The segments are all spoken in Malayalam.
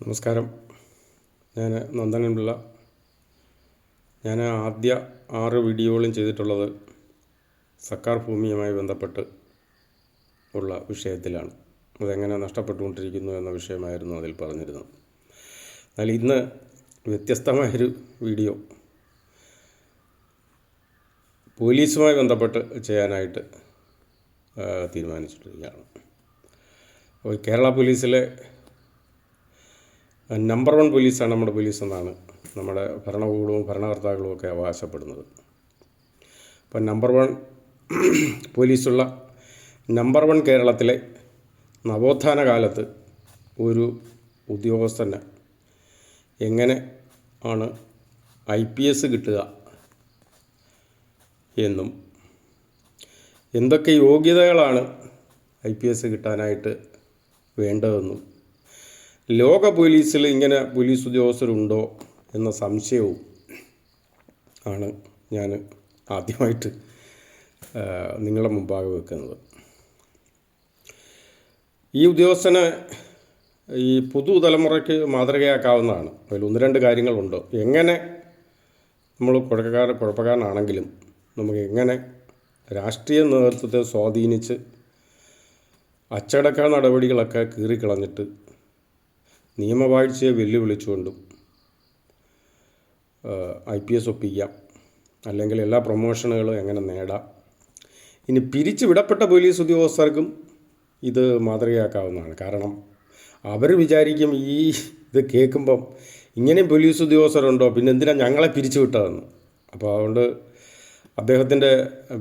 നമസ്കാരം. ഞാൻ നന്ദനൻ പിള്ള. ഞാൻ ആദ്യ 6 വീഡിയോകളും ചെയ്തിട്ടുള്ളത് സർക്കാർ ഭൂമിയുമായി ബന്ധപ്പെട്ട് ഉള്ള വിഷയത്തിലാണ്. അതെങ്ങനെ നഷ്ടപ്പെട്ടുകൊണ്ടിരിക്കുന്നു എന്ന വിഷയമായിരുന്നു അതിൽ പറഞ്ഞിരുന്നത്. എന്നാൽ ഇന്ന് വ്യത്യസ്തമായൊരു വീഡിയോ പോലീസുമായി ബന്ധപ്പെട്ട് ചെയ്യാനായിട്ട് തീരുമാനിച്ചിട്ടിരിക്കുകയാണ്. അപ്പോൾ കേരള പോലീസിലെ നമ്പർ 1 പോലീസാണ് നമ്മുടെ പോലീസ് എന്നാണ് നമ്മുടെ ഭരണകൂടവും ഭരണകർത്താക്കളും ഒക്കെ അവകാശപ്പെടുന്നത്. അപ്പം നമ്പർ 1 പോലീസുള്ള നമ്പർ 1 കേരളത്തിലെ നവോത്ഥാന കാലത്ത് ഒരു ഉദ്യോഗസ്ഥന് എങ്ങനെ ആണ് IPS കിട്ടുക എന്നും എന്തൊക്കെ യോഗ്യതകളാണ് IPS കിട്ടാനായിട്ട് വേണ്ടതെന്നും ലോക പോലീസിൽ ഇങ്ങനെ പോലീസ് ഉദ്യോഗസ്ഥരുണ്ടോ എന്ന സംശയവും ആണ് ഞാൻ ആദ്യമായിട്ട് നിങ്ങളുടെ മുമ്പാകെ വെക്കുന്നത്. ഈ ഉദ്യോഗസ്ഥനെ ഈ പുതുതലമുറയ്ക്ക് മാതൃകയാക്കാവുന്നതാണ്. അതിൽ 1-2 കാര്യങ്ങളുണ്ട്. എങ്ങനെ നമ്മൾ കുഴപ്പക്കാരനാണെങ്കിലും നമുക്ക് എങ്ങനെ രാഷ്ട്രീയ നേതൃത്വത്തെ സ്വാധീനിച്ച് അച്ചടക്ക നടപടികളൊക്കെ കീറിക്കളഞ്ഞിട്ട് നിയമവാഴ്ചയെ വെല്ലുവിളിച്ചുകൊണ്ടും IPS ഒപ്പിക്കാം, അല്ലെങ്കിൽ എല്ലാ പ്രൊമോഷനുകളും എങ്ങനെ നേടാം. ഇനി പിരിച്ചു വിടപ്പെട്ട പോലീസ് ഉദ്യോഗസ്ഥർക്കും ഇത് മാതൃകയാക്കാവുന്നതാണ്. കാരണം അവർ വിചാരിക്കും ഇത് കേൾക്കുമ്പം ഇങ്ങനെയും പോലീസ് ഉദ്യോഗസ്ഥരുണ്ടോ, പിന്നെ എന്തിനാണ് ഞങ്ങളെ പിരിച്ചു വിട്ടതെന്ന്. അപ്പോൾ അതുകൊണ്ട് അദ്ദേഹത്തിൻ്റെ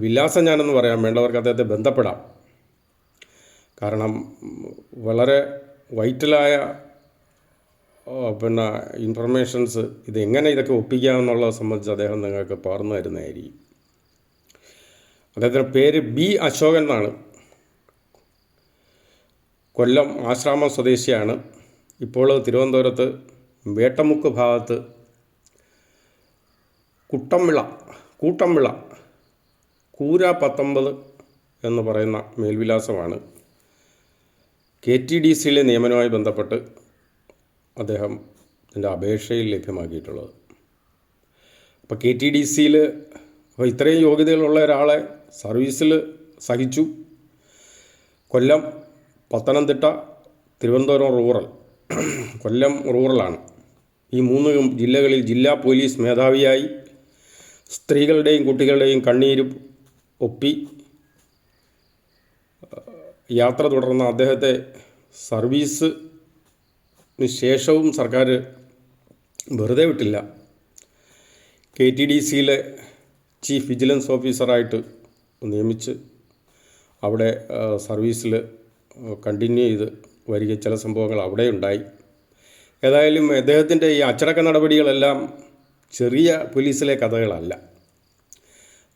വിലാസം ഞാനെന്ന് പറയാം, വേണ്ടവർക്ക് അദ്ദേഹത്തെ ബന്ധപ്പെടാം. കാരണം വളരെ വൈറ്റലായ ഇൻഫർമേഷൻസ് ഇതൊക്കെ ഒപ്പിക്കാമെന്നുള്ളത് സംബന്ധിച്ച് അദ്ദേഹം നിങ്ങൾക്ക് പകർന്നു തരുന്നതായിരിക്കും. അദ്ദേഹത്തിൻ്റെ പേര് B. അശോകൻ എന്നാണ്. കൊല്ലം ആശ്രാമം സ്വദേശിയാണ്. ഇപ്പോൾ തിരുവനന്തപുരത്ത് വേട്ടമുക്ക് ഭാഗത്ത് കൂട്ടംവിള കൂര 19 എന്ന് പറയുന്ന മേൽവിലാസമാണ്. KTDCയിലെ നിയമനവുമായി ബന്ധപ്പെട്ട് അദ്ദേഹത്തിൻ്റെ അപേക്ഷയിൽ ലഭ്യമാക്കിയിട്ടുള്ളത്. അപ്പോൾ KTDCയിൽ ഇത്രയും യോഗ്യതകളുള്ള ഒരാളെ സർവീസിൽ സഹിച്ചു. കൊല്ലം, പത്തനംതിട്ട, തിരുവനന്തപുരം റൂറൽ. കൊല്ലം റൂറലാണ്. ഈ 3 ജില്ലകളിൽ ജില്ലാ പോലീസ് മേധാവിയായി സ്ത്രീകളുടെയും കുട്ടികളുടെയും കണ്ണീര് ഒപ്പി യാത്ര തുടർന്ന അദ്ദേഹത്തെ സർവീസിന് ശേഷവും സർക്കാർ വെറുതെ വിട്ടില്ല. KTDCയിലെ ചീഫ് വിജിലൻസ് ഓഫീസറായിട്ട് നിയമിച്ച് അവിടെ സർവീസിൽ കണ്ടിന്യൂ ചെയ്ത് വരിക ചില സംഭവങ്ങൾ അവിടെ ഉണ്ടായി. ഏതായാലും അദ്ദേഹത്തിൻ്റെ ഈ അച്ചടക്ക നടപടികളെല്ലാം ചെറിയ പോലീസിലെ കഥകളല്ല.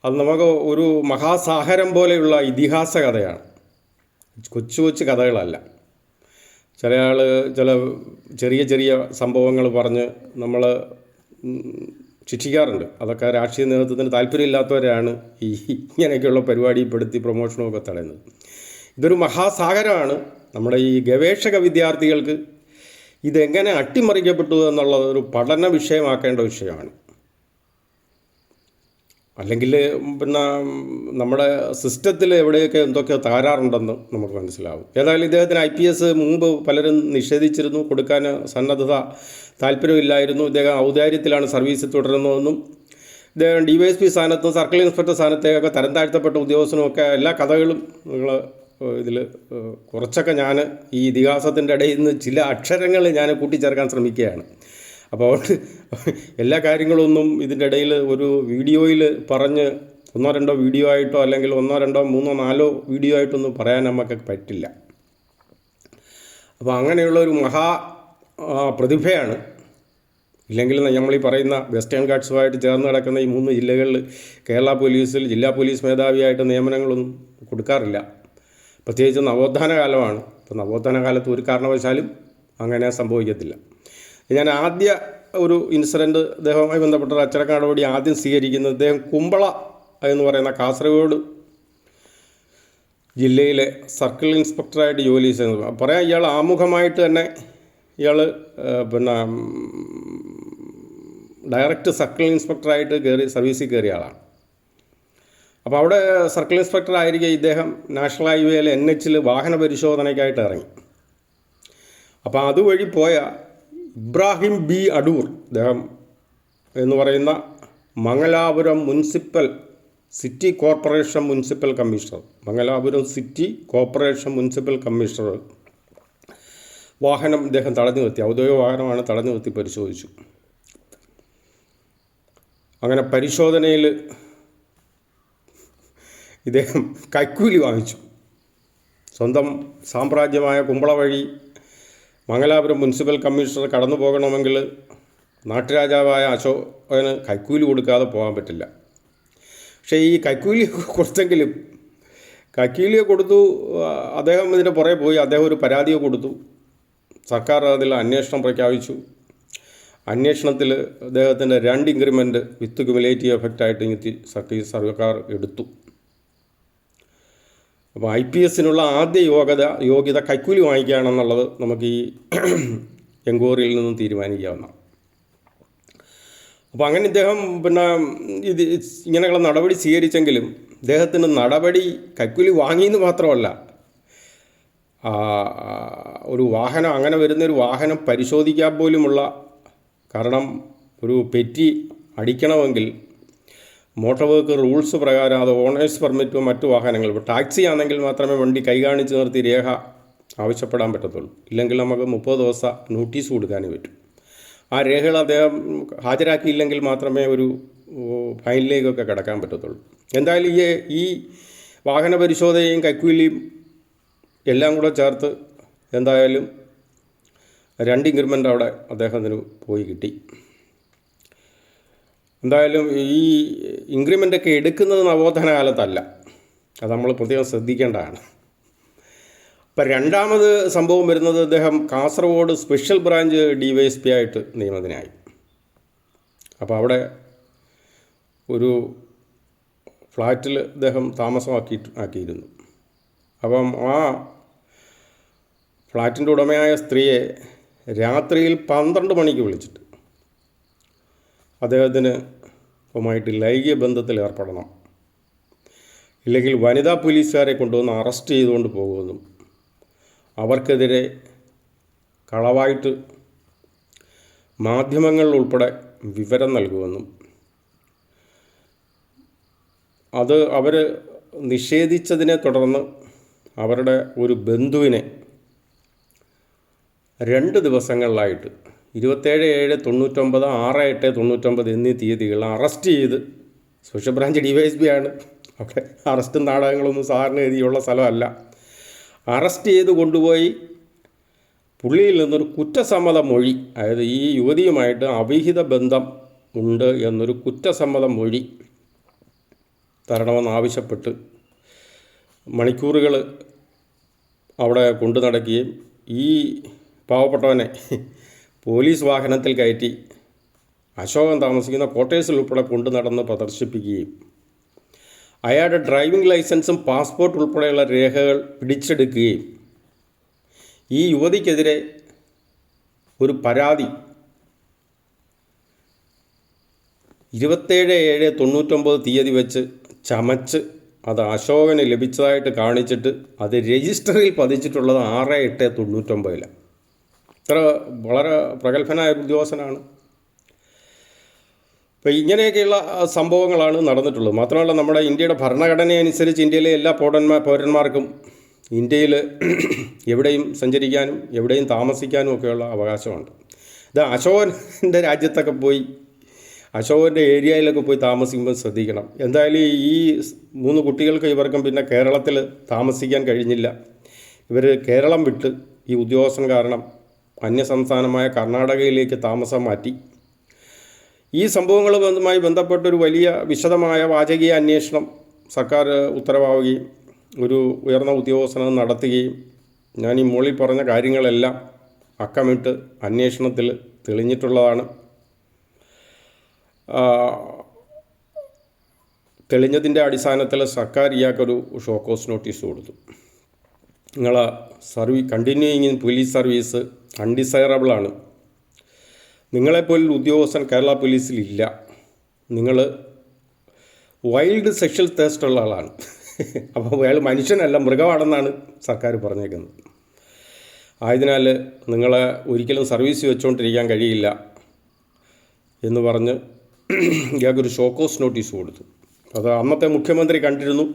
അത് നമുക്ക് ഒരു മഹാസാഗരം പോലെയുള്ള ഇതിഹാസ കഥയാണ്, കൊച്ചു കഥകളല്ല. ചില ചെറിയ സംഭവങ്ങൾ പറഞ്ഞ് നമ്മൾ ശിക്ഷിക്കാറുണ്ട്. അതൊക്കെ രാഷ്ട്രീയ നേതൃത്വത്തിന് താല്പര്യമില്ലാത്തവരാണ് ഇങ്ങനെയൊക്കെയുള്ള പരിപാടിപ്പെടുത്തി പ്രൊമോഷനുമൊക്കെ തടയുന്നത്. ഇതൊരു മഹാസാഗരമാണ്. നമ്മുടെ ഈ ഗവേഷക വിദ്യാർത്ഥികൾക്ക് ഇതെങ്ങനെ അട്ടിമറിക്കപ്പെട്ടു എന്നുള്ളത് ഒരു പഠന വിഷയമാക്കേണ്ട വിഷയമാണ്. അല്ലെങ്കിൽ നമ്മുടെ സിസ്റ്റത്തിൽ എവിടെയൊക്കെ എന്തൊക്കെ തകരാറുണ്ടെന്ന് നമുക്ക് മനസ്സിലാവും. ഏതായാലും ഇദ്ദേഹത്തിന് IPS മുമ്പ് പലരും നിഷേധിച്ചിരുന്നു, കൊടുക്കാൻ സന്നദ്ധത താല്പര്യമില്ലായിരുന്നു. ഇദ്ദേഹം ഔദാര്യത്തിലാണ് സർവീസിൽ തുടരുന്നതെന്നും ഇദ്ദേഹം DYSP സ്ഥാനത്തും സർക്കിൾ ഇൻസ്പെക്ടർ സ്ഥാനത്തേക്കൊക്കെ തരം താഴ്ത്തപ്പെട്ട ഉദ്യോഗസ്ഥനുമൊക്കെ എല്ലാ കഥകളും നിങ്ങൾ ഇതിൽ കുറച്ചൊക്കെ ഞാൻ ഈ ഇതിഹാസത്തിൻ്റെ ഇടയിൽ നിന്ന് ചില അക്ഷരങ്ങൾ ഞാൻ കൂട്ടിച്ചേർക്കാൻ ശ്രമിക്കുകയാണ്. അപ്പോൾ എല്ലാ കാര്യങ്ങളൊന്നും ഇതിൻ്റെ ഇടയിൽ ഒരു വീഡിയോയിൽ പറഞ്ഞ് 1-2 വീഡിയോ ആയിട്ടോ അല്ലെങ്കിൽ 1-2 3-4 വീഡിയോ ആയിട്ടൊന്നും പറയാൻ നമുക്ക് പറ്റില്ല. അപ്പോൾ അങ്ങനെയുള്ള ഒരു പ്രതിഭയാണ്. ഇല്ലെങ്കിൽ നമ്മളീ പറയുന്ന വെസ്റ്റേൺ ഗാർഡ്സുമായിട്ട് ചേർന്ന് കിടക്കുന്ന ഈ 3 ജില്ലകളിൽ കേരള പോലീസിൽ ജില്ലാ പോലീസ് മേധാവിയായിട്ട് നിയമനങ്ങളൊന്നും കൊടുക്കാറില്ല. പ്രത്യേകിച്ച് നവോത്ഥാന കാലമാണ്. അപ്പോൾ നവോത്ഥാന കാലത്ത് ഒരു കാരണവശാലും അങ്ങനെ സംഭവിക്കത്തില്ല. ഞാൻ ആദ്യ ഒരു ഇൻസിഡൻറ്റ് അദ്ദേഹവുമായി ബന്ധപ്പെട്ട അച്ചടക്ക നടപടി ആദ്യം സ്വീകരിക്കുന്നത് അദ്ദേഹം കുമ്പള എന്ന് പറയുന്ന കാസർഗോഡ് ജില്ലയിലെ സർക്കിൾ ഇൻസ്പെക്ടറായിട്ട് ജോലി ചെയ്യുന്നത്. പറയാം, ഇയാൾ ആമുഖമായിട്ട് തന്നെ ഇയാൾ പിന്നെ ഡയറക്റ്റ് സർക്കിൾ ഇൻസ്പെക്ടറായിട്ട് സർവീസിൽ കയറിയ ആളാണ്. അപ്പോൾ അവിടെ സർക്കിൾ ഇൻസ്പെക്ടർ ആയിരിക്കെ ഇദ്ദേഹം നാഷണൽ ഹൈവേയിൽ NH വാഹന പരിശോധനയ്ക്കായിട്ട് ഇറങ്ങി. അപ്പോൾ അതുവഴി പോയ ഇബ്രാഹിം B. അടൂർ ഇദ്ദേഹം എന്ന് പറയുന്ന Mangalapuram city corporation municipal commissioner, Mangalapuram city corporation municipal commissioner വാഹനം ഇദ്ദേഹം തടഞ്ഞു നിർത്തി, ഔദ്യോഗിക വാഹനമാണ്, തടഞ്ഞു നിർത്തി പരിശോധിച്ചു. അങ്ങനെ പരിശോധനയിൽ ഇദ്ദേഹം കൈക്കൂലി വാങ്ങിച്ചു. സ്വന്തം സാമ്രാജ്യമായ കുമ്പള വഴി മംഗലാപുരം മുനിസിപ്പൽ കമ്മീഷണർ കടന്നു പോകണമെങ്കിൽ നാട്ടുരാജാവായ അശോകന് കൈക്കൂലി കൊടുക്കാതെ പോകാൻ പറ്റില്ല. പക്ഷേ ഈ കൈക്കൂലി കൊടുത്തെങ്കിലും കൈക്കൂലിയെ കൊടുത്തു. അദ്ദേഹം ഇതിൻ്റെ പുറകെ പോയി. അദ്ദേഹം ഒരു പരാതിയെ കൊടുത്തു. സർക്കാർ അതിൽ അന്വേഷണം പ്രഖ്യാപിച്ചു. അന്വേഷണത്തിൽ അദ്ദേഹത്തിൻ്റെ 2 ഇൻക്രിമെൻറ്റ് വിത്ത് ക്യുമുലേറ്റീവ് എഫക്റ്റായിട്ട് സർക്കാർ എടുത്തു. അപ്പോൾ IPSനുള്ള ആദ്യ യോഗ്യത കൈക്കൂലി വാങ്ങിക്കുകയാണെന്നുള്ളത് നമുക്ക് ഈ എൻക്വയറിയിൽ നിന്നും തീരുമാനിക്കാവുന്നതാണ്. അപ്പോൾ അങ്ങനെ ഇദ്ദേഹം പിന്നെ ഇങ്ങനെയുള്ള നടപടി സ്വീകരിച്ചെങ്കിലും ഇദ്ദേഹത്തിന് നടപടി കൈക്കൂലി വാങ്ങിയെന്ന് മാത്രമല്ല, ഒരു വാഹനം അങ്ങനെ വരുന്നൊരു വാഹനം പരിശോധിക്കാൻ പോലുമുള്ള, കാരണം ഒരു പെറ്റി അടിക്കണമെങ്കിൽ മോട്ടോർ വെഹിക്കിൾ റൂൾസ് പ്രകാരം അത് ഓണേഴ്സ് പെർമിറ്റോ മറ്റു വാഹനങ്ങൾ, ഇപ്പോൾ ടാക്സി ആണെങ്കിൽ മാത്രമേ വണ്ടി കൈ കാണിച്ച് നിർത്തി രേഖ ആവശ്യപ്പെടാൻ പറ്റത്തുള്ളൂ. ഇല്ലെങ്കിൽ നമുക്ക് 30 ദിവസം നോട്ടീസ് കൊടുക്കാനേ പറ്റും. ആ രേഖകൾ അദ്ദേഹം ഹാജരാക്കിയില്ലെങ്കിൽ മാത്രമേ ഒരു ഫൈനിലേക്കൊക്കെ കിടക്കാൻ പറ്റത്തുള്ളൂ. എന്തായാലും ഈ വാഹന പരിശോധനയും കൈക്കൂലിയും എല്ലാം കൂടെ ചേർത്ത് എന്തായാലും 2 ഇൻക്രിമെൻ്റ് അവിടെ അദ്ദേഹത്തിന് പോയി കിട്ടി. എന്തായാലും ഈ ഇൻക്രിമെൻ്റൊക്കെ എടുക്കുന്നത് നവോത്ഥാന കാലത്തല്ല, അത് നമ്മൾ പ്രത്യേകം ശ്രദ്ധിക്കേണ്ടതാണ്. അപ്പം രണ്ടാമത് സംഭവം വരുന്നത് അദ്ദേഹം കാസർഗോഡ് സ്പെഷ്യൽ ബ്രാഞ്ച് DYSP ആയിട്ട് നിയമിതനായി. അപ്പോൾ അവിടെ ഒരു ഫ്ലാറ്റിൽ അദ്ദേഹം ആക്കിയിരുന്നു. അപ്പം ആ ഫ്ലാറ്റിൻ്റെ ഉടമയായ സ്ത്രീയെ രാത്രിയിൽ 12 മണിക്ക് വിളിച്ചിട്ട് അദ്ദേഹത്തിനുമായിട്ട് ലൈംഗിക ബന്ധത്തിൽ ഏർപ്പെടണം, ഇല്ലെങ്കിൽ വനിതാ പോലീസുകാരെ കൊണ്ടുവന്ന് അറസ്റ്റ് ചെയ്തുകൊണ്ട് പോകുമെന്നും അവർക്കെതിരെ കളവായിട്ട് മാധ്യമങ്ങളിൽ ഉൾപ്പെടെ വിവരം നൽകുമെന്നും അത് അവർ നിഷേധിച്ചതിനെ തുടർന്ന് അവരുടെ ഒരു ബന്ധുവിനെ 2 ദിവസങ്ങളിലായിട്ട് 27/7/99, 6/8/99 എന്നീ തീയതികളിൽ അറസ്റ്റ് ചെയ്ത്, സ്പെഷ്യൽ ബ്രാഞ്ച് DYSP ആണ്, അവിടെ അറസ്റ്റും നാടകങ്ങളൊന്നും സാധാരണഗതിയുള്ള സ്ഥലമല്ല, അറസ്റ്റ് ചെയ്ത് കൊണ്ടുപോയി പുള്ളിയിൽ നിന്നൊരു കുറ്റസമ്മത മൊഴി, അതായത് ഈ യുവതിയുമായിട്ട് അവിഹിത ബന്ധം ഉണ്ട് എന്നൊരു കുറ്റസമ്മത മൊഴി തരണമെന്നാവശ്യപ്പെട്ട് മണിക്കൂറുകൾ അവിടെ കൊണ്ടു നടക്കുകയും ഈ പാവപ്പെട്ടവനെ പോലീസ് വാഹനത്തിൽ കയറ്റി അശോകൻ താമസിക്കുന്ന ക്വാർട്ടേഴ്സിൽ ഉൾപ്പെടെ കൊണ്ടു നടന്ന് പ്രദർശിപ്പിക്കുകയും അയാളുടെ ഡ്രൈവിംഗ് ലൈസൻസും പാസ്പോർട്ട് ഉൾപ്പെടെയുള്ള രേഖകൾ പിടിച്ചെടുക്കുകയും ഈ യുവതിക്കെതിരെ ഒരു പരാതി 27/7/99 തീയതി വെച്ച് ചമച്ച് അത് അശോകന് ലഭിച്ചതായിട്ട് കാണിച്ചിട്ട് അത് രജിസ്റ്ററിൽ പതിച്ചിട്ടുള്ളത് 6/8/99. ഇത്ര വളരെ പ്രഗത്ഭനായ ഉദ്യോഗസ്ഥനാണ്. അപ്പോൾ ഇങ്ങനെയൊക്കെയുള്ള സംഭവങ്ങളാണ് നടന്നിട്ടുള്ളത്. മാത്രമല്ല, നമ്മുടെ ഇന്ത്യയുടെ ഭരണഘടന അനുസരിച്ച് ഇന്ത്യയിലെ എല്ലാ പൗരന്മാർക്കും ഇന്ത്യയിൽ എവിടെയും സഞ്ചരിക്കാനും എവിടെയും താമസിക്കാനും ഒക്കെയുള്ള അവകാശമുണ്ട്. ഇത് അശോകൻ്റെ രാജ്യത്തൊക്കെ പോയി, അശോകൻ്റെ ഏരിയയിലൊക്കെ പോയി താമസിക്കുമ്പോൾ ശ്രദ്ധിക്കണം. എന്തായാലും ഈ 3 കുട്ടികൾക്ക് ഇവർക്കും പിന്നെ കേരളത്തിൽ താമസിക്കാൻ കഴിഞ്ഞില്ല. ഇവർ കേരളം വിട്ട് ഈ ഉദ്യോഗസ്ഥൻ കാരണം അന്യസംസ്ഥാനമായ കർണാടകയിലേക്ക് താമസം മാറ്റി. ഈ സംഭവങ്ങളുമായി ബന്ധപ്പെട്ടൊരു വലിയ വിശദമായ വാചകീയ അന്വേഷണം സർക്കാർ ഉത്തരവാവുകയും ഒരു ഉയർന്ന ഉദ്യോഗസ്ഥനെ നടത്തുകയും ഞാൻ ഈ മുകളിൽ പറഞ്ഞ കാര്യങ്ങളെല്ലാം അക്കമിട്ട് അന്വേഷണത്തിൽ തെളിഞ്ഞിട്ടുള്ളതാണ്. തെളിഞ്ഞതിൻ്റെ അടിസ്ഥാനത്തിൽ സർക്കാർ ഇയാൾക്കൊരു ഷോക്കോസ് നോട്ടീസ് കൊടുത്തു. നിങ്ങൾ കണ്ടിന്യൂയിങ് ഇൻ പോലീസ് സർവീസ് അൺഡിസൈറബിളാണ്. നിങ്ങളെപ്പോലൊരു ഉദ്യോഗസ്ഥൻ കേരള പോലീസിലില്ല. നിങ്ങൾ വൈൽഡ് സെക്ഷൽ ടേസ്റ്റുള്ള ആളാണ്. അപ്പോൾ അയാൾ മനുഷ്യനല്ല, മൃഗമാണെന്നാണ് സർക്കാർ പറഞ്ഞേക്കുന്നത്. ആയതിനാൽ നിങ്ങളെ ഒരിക്കലും സർവീസ് വെച്ചുകൊണ്ടിരിക്കാൻ കഴിയില്ല എന്ന് പറഞ്ഞ് ഇയാൾക്കൊരു ഷോക്കോസ് നോട്ടീസ് കൊടുത്തു. അത് അന്നത്തെ മുഖ്യമന്ത്രി കണ്ടിരുന്നു.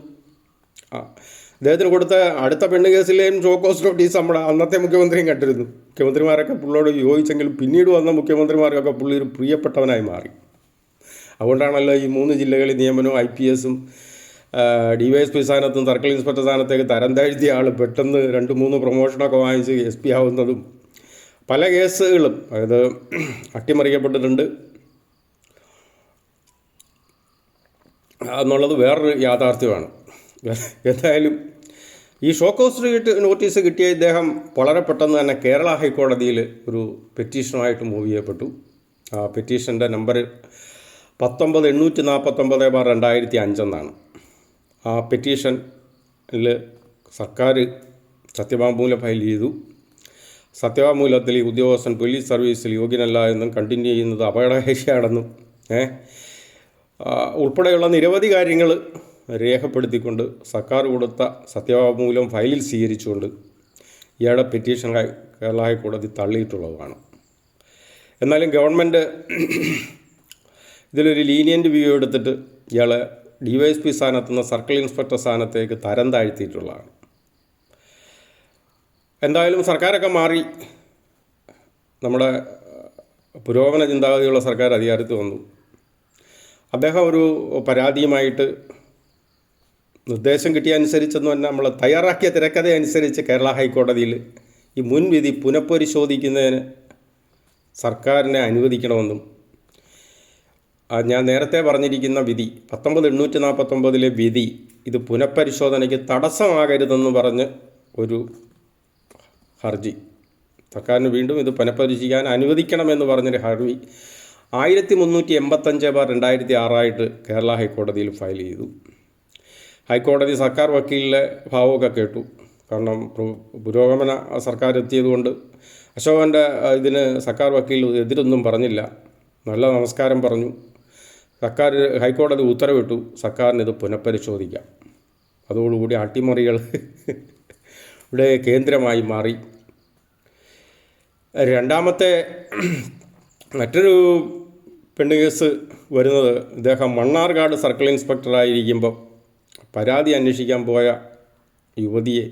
അദ്ദേഹത്തിന് കൊടുത്ത അടുത്ത പെണ്ണ് കേസിലെയും ഷോക്കോസ് നോട്ടീസ് നമ്മുടെ അന്നത്തെ മുഖ്യമന്ത്രിയും കണ്ടിരുന്നു. മുഖ്യമന്ത്രിമാരൊക്കെ പുള്ളിയോട് യോജിച്ചെങ്കിലും പിന്നീട് വന്ന മുഖ്യമന്ത്രിമാർക്കൊക്കെ പുള്ളി ഒരു പ്രിയപ്പെട്ടവനായി മാറി. അതുകൊണ്ടാണല്ലോ ഈ 3 ജില്ലകളിൽ നിയമനവും IPS-ഉം DYSP സ്ഥാനത്തും സർക്കിൾ ഇൻസ്പെക്ടർ സ്ഥാനത്തേക്ക് തരം താഴ്ത്തിയ ആൾ പെട്ടെന്ന് 2-3 പ്രൊമോഷനൊക്കെ വാങ്ങിച്ച് SP ആവുന്നതും. പല കേസുകളും അതായത് അട്ടിമറിക്കപ്പെട്ടിട്ടുണ്ട് എന്നുള്ളത് വേറൊരു യാഥാർത്ഥ്യമാണ്. എന്തായാലും ഈ ഷോക്കോസ് നോട്ടീസ് കിട്ടിയ ഇദ്ദേഹം വളരെ പെട്ടെന്ന് തന്നെ കേരള ഹൈക്കോടതിയിൽ ഒരു പെറ്റീഷനുമായിട്ട് മൂവ് ചെയ്യപ്പെട്ടു. ആ പെറ്റീഷൻ്റെ നമ്പർ 19-849/2005 എന്നാണ്. ആ പെറ്റീഷനിൽ സർക്കാർ സത്യവാങ്മൂലം ഫയൽ ചെയ്തു. സത്യവാങ്മൂലത്തിൽ ഈ ഉദ്യോഗസ്ഥൻ പോലീസ് സർവീസിൽ യോഗ്യനല്ല എന്നും കണ്ടിന്യൂ ചെയ്യുന്നത് അപകടകാരിയാണെന്നും ഉൾപ്പെടെയുള്ള നിരവധി കാര്യങ്ങൾ രേഖപ്പെടുത്തിക്കൊണ്ട് സർക്കാർ കൊടുത്ത സത്യവാങ്മൂലം ഫയലിൽ സ്വീകരിച്ചുകൊണ്ട് ഇയാളുടെ പെറ്റീഷൻ കേരള ഹൈക്കോടതി തള്ളിയിട്ടുള്ളതാണ്. എന്നാലും ഗവൺമെൻറ് ഇതിലൊരു ലീനിയൻ്റ് വ്യൂ എടുത്തിട്ട് ഇയാളെ DYSP സ്ഥാനത്തു നിന്ന് സർക്കിൾ ഇൻസ്പെക്ടർ സ്ഥാനത്തേക്ക് തരം താഴ്ത്തിയിട്ടുള്ളതാണ്. എന്തായാലും സർക്കാരൊക്കെ മാറി, നമ്മുടെ പുരോഗമന ചിന്താഗതിയുള്ള സർക്കാർ അധികാരത്തിൽ വന്നു. അദ്ദേഹം ഒരു പരാതിയുമായിട്ട് നിർദ്ദേശം കിട്ടിയ അനുസരിച്ചെന്ന് പറഞ്ഞാൽ നമ്മൾ തയ്യാറാക്കിയ തിരക്കഥ അനുസരിച്ച് കേരള ഹൈക്കോടതിയിൽ ഈ മുൻവിധി പുനഃപരിശോധിക്കുന്നതിന് സർക്കാരിനെ അനുവദിക്കണമെന്നും ഞാൻ നേരത്തെ പറഞ്ഞിരിക്കുന്ന വിധി 19-849 വിധി ഇത് പുനഃപരിശോധനയ്ക്ക് തടസ്സമാകരുതെന്ന് പറഞ്ഞ് ഒരു ഹർജി സർക്കാരിന് വീണ്ടും ഇത് പുനഃപരിശോധിക്കാൻ അനുവദിക്കണമെന്ന് പറഞ്ഞൊരു ഹർജി 1385/2006 കേരള ഹൈക്കോടതിയിൽ ഫയൽ ചെയ്തു. ഹൈക്കോടതി സർക്കാർ വക്കീലിലെ ഭാവമൊക്കെ കേട്ടു. കാരണം പുരോഗമന സർക്കാർ എത്തിയതുകൊണ്ട് അശോകൻ്റെ ഇതിന് സർക്കാർ വക്കീൽ എതിരൊന്നും പറഞ്ഞില്ല, നല്ല നമസ്കാരം പറഞ്ഞു. ഹൈക്കോടതി ഉത്തരവിട്ടു സർക്കാരിന് ഇത് പുനഃപരിശോധിക്കാം. അതോടുകൂടി അട്ടിമറികൾ ഇവിടെ കേന്ദ്രമായി മാറി. രണ്ടാമത്തെ മറ്റൊരു പെണ്ണ് കേസ് വരുന്നത് ഇദ്ദേഹം മണ്ണാർക്കാട് സർക്കിൾ ഇൻസ്പെക്ടറായിരിക്കുമ്പോൾ പരാതി അന്വേഷിക്കാൻ പോയ യുവതിയെ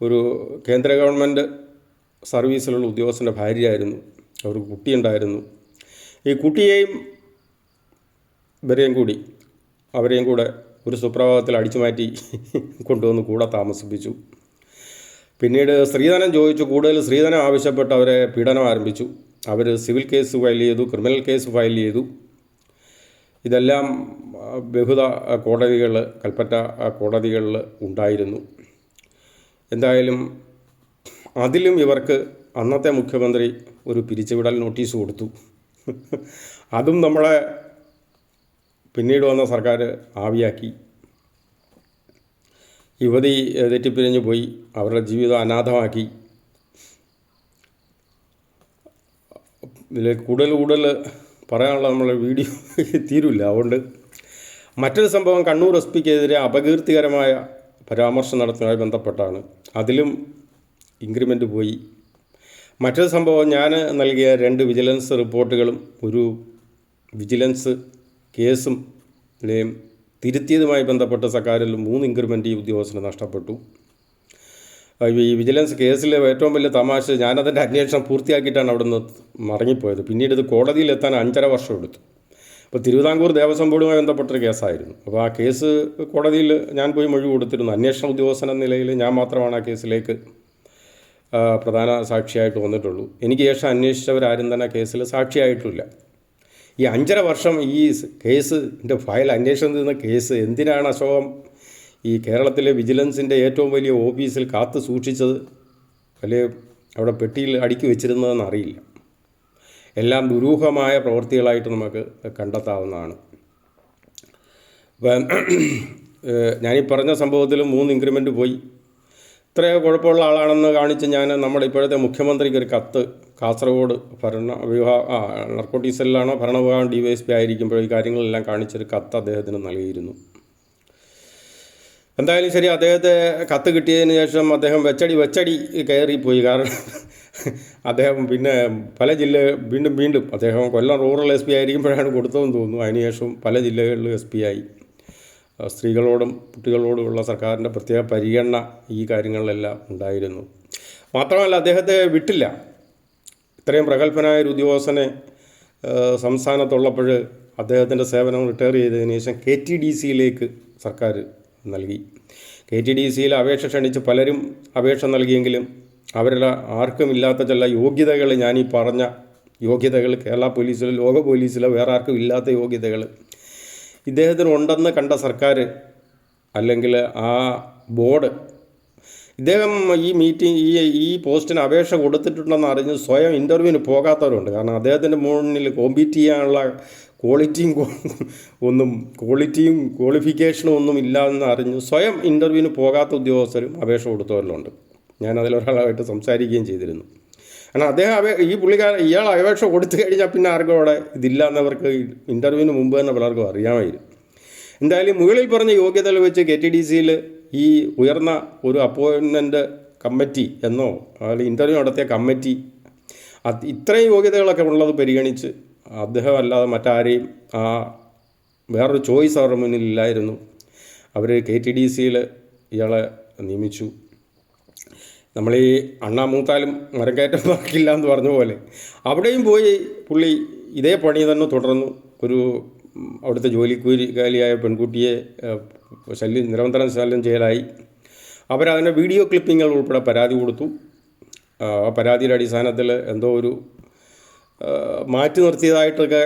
ഒരു കേന്ദ്ര ഗവൺമെൻറ് സർവീസിലുള്ള ഉദ്യോഗസ്ഥൻ്റെ ഭാര്യയായിരുന്നു. അവർക്ക് കുട്ടിയുണ്ടായിരുന്നു. ഈ കുട്ടിയെയും അവരെയും കൂടെ ഒരു സുപ്രഭാതത്തിൽ അടിച്ചു മാറ്റി കൊണ്ടുവന്ന് കൂടെ താമസിപ്പിച്ചു. പിന്നീട് സ്ത്രീധനം ചോദിച്ചു. കൂടുതൽ സ്ത്രീധനം ആവശ്യപ്പെട്ട് അവരെ പീഡനം ആരംഭിച്ചു. അവർ സിവിൽ കേസ് ഫയൽ ചെയ്തു, ക്രിമിനൽ കേസ് ഫയൽ ചെയ്തു. ഇതെല്ലാം ബഹുത കോടതികൾ, കൽപ്പറ്റ കോടതികളിൽ ഉണ്ടായിരുന്നു. എന്തായാലും അതിലും ഇവർക്ക് അന്നത്തെ മുഖ്യമന്ത്രി ഒരു പിരിച്ചുവിടൽ നോട്ടീസ് കൊടുത്തു. അതും നമ്മളെ പിന്നീട് വന്ന സർക്കാർ ആവിയാക്കി. യുവതി തെറ്റിപ്പിരിഞ്ഞു പോയി, അവരുടെ ജീവിതം അനാഥമാക്കി. ഇതിൽ കൂടുതൽ പറയാനുള്ള നമ്മളെ വീഡിയോ തീരില്ല. അതുകൊണ്ട് മറ്റൊരു സംഭവം കണ്ണൂർ SP-ക്കെതിരെ അപകീർത്തികരമായ പരാമർശം നടത്തുന്നതുമായി ബന്ധപ്പെട്ടാണ്. അതിലും ഇൻക്രിമെൻ്റ് പോയി. മറ്റൊരു സംഭവം ഞാൻ നൽകിയ 2 വിജിലൻസ് റിപ്പോർട്ടുകളും ഒരു വിജിലൻസ് കേസും തിരുത്തിയതുമായി ബന്ധപ്പെട്ട സർക്കാരിൽ 3 ഇൻക്രിമെൻ്റ് ഈ ഉദ്യോഗസ്ഥന് നഷ്ടപ്പെട്ടു. ഈ വിജിലൻസ് കേസിലെ ഏറ്റവും വലിയ തമാശ, ഞാനതിൻ്റെ അന്വേഷണം പൂർത്തിയാക്കിയിട്ടാണ് അവിടെ നിന്ന് മടങ്ങിപ്പോയത്. പിന്നീട് ഇത് കോടതിയിലെത്താൻ 5.5 വർഷം എടുത്തു. അപ്പോൾ തിരുവിതാംകൂർ ദേവസ്വം ബോർഡുമായി ബന്ധപ്പെട്ടൊരു കേസായിരുന്നു. അപ്പോൾ ആ കേസ് കോടതിയിൽ ഞാൻ പോയി മൊഴി കൊടുത്തിരുന്നു. അന്വേഷണ ഉദ്യോഗസ്ഥൻ എന്ന നിലയിൽ ഞാൻ മാത്രമാണ് ആ കേസിലേക്ക് പ്രധാന സാക്ഷിയായിട്ട് വന്നിട്ടുള്ളൂ. എനിക്ക് ശേഷം അന്വേഷിച്ചവരാരും തന്നെ കേസിൽ സാക്ഷിയായിട്ടില്ല. ഈ 5.5 വർഷം ഈ കേസിൻ്റെ ഫയൽ അന്വേഷണം ചെയ്യുന്ന കേസ് എന്തിനാണ് അശോകം ഈ കേരളത്തിലെ വിജിലൻസിൻ്റെ ഏറ്റവും വലിയ ഓഫീസിൽ കാത്തു സൂക്ഷിച്ചത്, അല്ലെങ്കിൽ അവിടെ പെട്ടിയിൽ അടുക്കി വെച്ചിരുന്നതെന്ന് അറിയില്ല. എല്ലാം ദുരൂഹമായ പ്രവൃത്തികളായിട്ട് നമുക്ക് കണ്ടെത്താവുന്നതാണ്. ഞാനീ പറഞ്ഞ സംഭവത്തിൽ 3 ഇൻക്രിമെൻ്റ് പോയി. ഇത്രയോ കുഴപ്പമുള്ള ആളാണെന്ന് കാണിച്ച് ഞാൻ നമ്മുടെ ഇപ്പോഴത്തെ മുഖ്യമന്ത്രിക്ക് ഒരു കത്ത് കാസർഗോഡ് നർക്കോട്ടിക് സെല്ലാണോ ഭരണവിഭാഗം DYSP ആയിരിക്കുമ്പോൾ ഈ കാര്യങ്ങളെല്ലാം കാണിച്ചൊരു കത്ത് അദ്ദേഹത്തിന് നൽകിയിരുന്നു. എന്തായാലും ശരി, അദ്ദേഹത്തെ കത്ത് കിട്ടിയതിന് ശേഷം അദ്ദേഹം വെച്ചടി കയറിപ്പോയി. കാരണം അദ്ദേഹം പിന്നെ പല വീണ്ടും അദ്ദേഹം കൊല്ലം റൂറൽ SP ആയിരിക്കുമ്പോഴാണ് കൊടുത്തതെന്ന് തോന്നുന്നു. അതിനുശേഷം പല ജില്ലകളിലും SP ആയി. സ്ത്രീകളോടും കുട്ടികളോടുമുള്ള സർക്കാരിൻ്റെ പ്രത്യേക പരിഗണന ഈ കാര്യങ്ങളിലെല്ലാം ഉണ്ടായിരുന്നു. മാത്രമല്ല, അദ്ദേഹത്തെ വിട്ടില്ല. ഇത്രയും പ്രഗത്ഭനായ ഒരു ഉദ്യോഗസ്ഥനെ സംസ്ഥാനത്തുള്ളപ്പോൾ അദ്ദേഹത്തിൻ്റെ സേവനം റിട്ടയർ ചെയ്തതിന് ശേഷം KTDCയിലേക്ക് സർക്കാർ നൽകി. KTDCയിൽ അപേക്ഷ ക്ഷണിച്ച് പലരും അപേക്ഷ നൽകിയെങ്കിലും അവരുടെ ആർക്കും ഇല്ലാത്ത ചില യോഗ്യതകൾ, ഞാനീ പറഞ്ഞ യോഗ്യതകൾ കേരള പോലീസിലോ ലോക പോലീസിലോ വേറെ ആർക്കും ഇല്ലാത്ത യോഗ്യതകൾ ഇദ്ദേഹത്തിന് ഉണ്ടെന്ന് കണ്ട സർക്കാർ അല്ലെങ്കിൽ ആ ബോർഡ് ഇദ്ദേഹം ഈ പോസ്റ്റിന് അപേക്ഷ കൊടുത്തിട്ടുണ്ടെന്ന് അറിഞ്ഞ് സ്വയം ഇൻ്റർവ്യൂവിന് പോകാത്തവരുണ്ട്. കാരണം അദ്ദേഹത്തിൻ്റെ മുന്നിൽ കോമ്പീറ്റ് ചെയ്യാനുള്ള ക്വാളിറ്റിയും ക്വാളിഫിക്കേഷനും ഒന്നും ഇല്ലയെന്ന് അറിഞ്ഞ് സ്വയം ഇൻ്റർവ്യൂവിന് പോകാത്ത ഉദ്യോഗസ്ഥരും അപേക്ഷ കൊടുത്തവരിലുണ്ട്. ഞാനതിലൊരാളായിട്ട് സംസാരിക്കുകയും ചെയ്തിരുന്നു. കാരണം ഇയാൾ അപേക്ഷ കൊടുത്തു കഴിഞ്ഞാൽ പിന്നെ ആർക്കും അവിടെ ഇതില്ലാന്നവർക്ക് ഇൻ്റർവ്യൂവിന് മുമ്പ് തന്നെ പലർക്കും അറിയാമായിരുന്നു. എന്തായാലും മുകളിൽ പറഞ്ഞ യോഗ്യതകൾ വെച്ച് KTDCയിൽ ഈ ഉയർന്ന ഒരു അപ്പോയിൻമെൻറ്റ് കമ്മിറ്റി എന്നോ അല്ലെങ്കിൽ ഇൻ്റർവ്യൂ നടത്തിയ കമ്മിറ്റി ഇത്രയും യോഗ്യതകളൊക്കെ ഉള്ളത് പരിഗണിച്ച് അദ്ദേഹം അല്ലാതെ മറ്റാരെയും വേറൊരു ചോയ്സ് അവരുടെ മുന്നിലില്ലായിരുന്നു. അവർ KTDCയിൽ ഇയാളെ നിയമിച്ചു. നമ്മൾ ഈ അണ്ണാ മൂത്താലും മരം കയറ്റം ബാക്കില്ല എന്ന് പറഞ്ഞ പോലെ അവിടെയും പോയി പുള്ളി ഇതേ പണി തന്നെ തുടർന്നു. അവിടുത്തെ ജോലിക്കാരിയായ പെൺകുട്ടിയെ നിരന്തരം ശല്യം ചെയ്യലായി. അവരതിൻ്റെ വീഡിയോ ക്ലിപ്പിങ്ങൾ ഉൾപ്പെടെ പരാതി കൊടുത്തു. ആ പരാതിയുടെ അടിസ്ഥാനത്തിൽ എന്തോ ഒരു മാറ്റി നിർത്തിയതായിട്ടൊക്കെ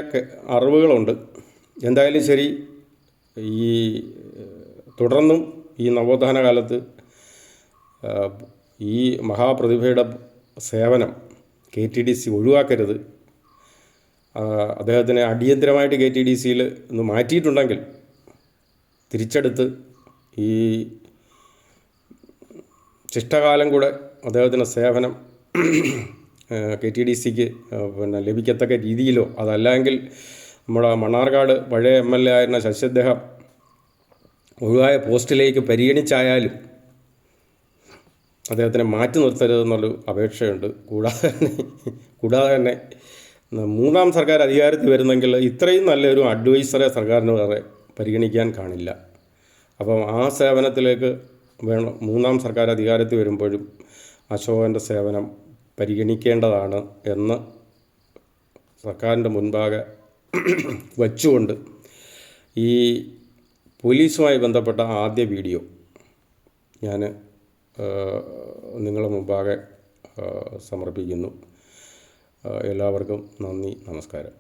അറിവുകളുണ്ട്. എന്തായാലും ശരി, ഈ തുടർന്നും ഈ നവോത്ഥാന കാലത്ത് ഈ മഹാപ്രതിഭയുടെ സേവനം KTDC ഒഴിവാക്കരുത്. അദ്ദേഹത്തിനെ അടിയന്തരമായിട്ട് KTDCയിൽ ഒന്ന് മാറ്റിയിട്ടുണ്ടെങ്കിൽ തിരിച്ചെടുത്ത് ഈ ശിഷ്ടകാലം കൂടെ അദ്ദേഹത്തിൻ്റെ സേവനം KTDCക്ക് ലഭിക്കത്തക്ക രീതിയിലോ അതല്ലെങ്കിൽ നമ്മുടെ മണ്ണാർക്കാട് പഴയ MLA ആയിരുന്ന ശശി അദ്ദേഹം ഒഴിവായ പോസ്റ്റിലേക്ക് പരിഗണിച്ചായാലും അദ്ദേഹത്തിനെ മാറ്റി നിർത്തരുതെന്നുള്ളൊരു അപേക്ഷയുണ്ട്. കൂടാതെ തന്നെ മൂന്നാം സർക്കാർ അധികാരത്തിൽ വരുന്നെങ്കിൽ ഇത്രയും നല്ലൊരു അഡ്വൈസറെ സർക്കാരിന് വേറെ പരിഗണിക്കാൻ കാണില്ല. അപ്പം ആ സേവനത്തിലേക്ക് വേണം മൂന്നാം സർക്കാർ അധികാരത്തിൽ വരുമ്പോഴും അശോകൻ്റെ സേവനം പരിഗണിക്കേണ്ടതാണ് എന്ന് സർക്കാരിൻ്റെ മുൻപാകെ വച്ചുകൊണ്ട് ഈ പോലീസുമായി ബന്ധപ്പെട്ട ആദ്യ വീഡിയോ ഞാൻ നിങ്ങളുടെ മുമ്പാകെ സമർപ്പിക്കുന്നു. എല്ലാവർക്കും നന്ദി, നമസ്കാരം.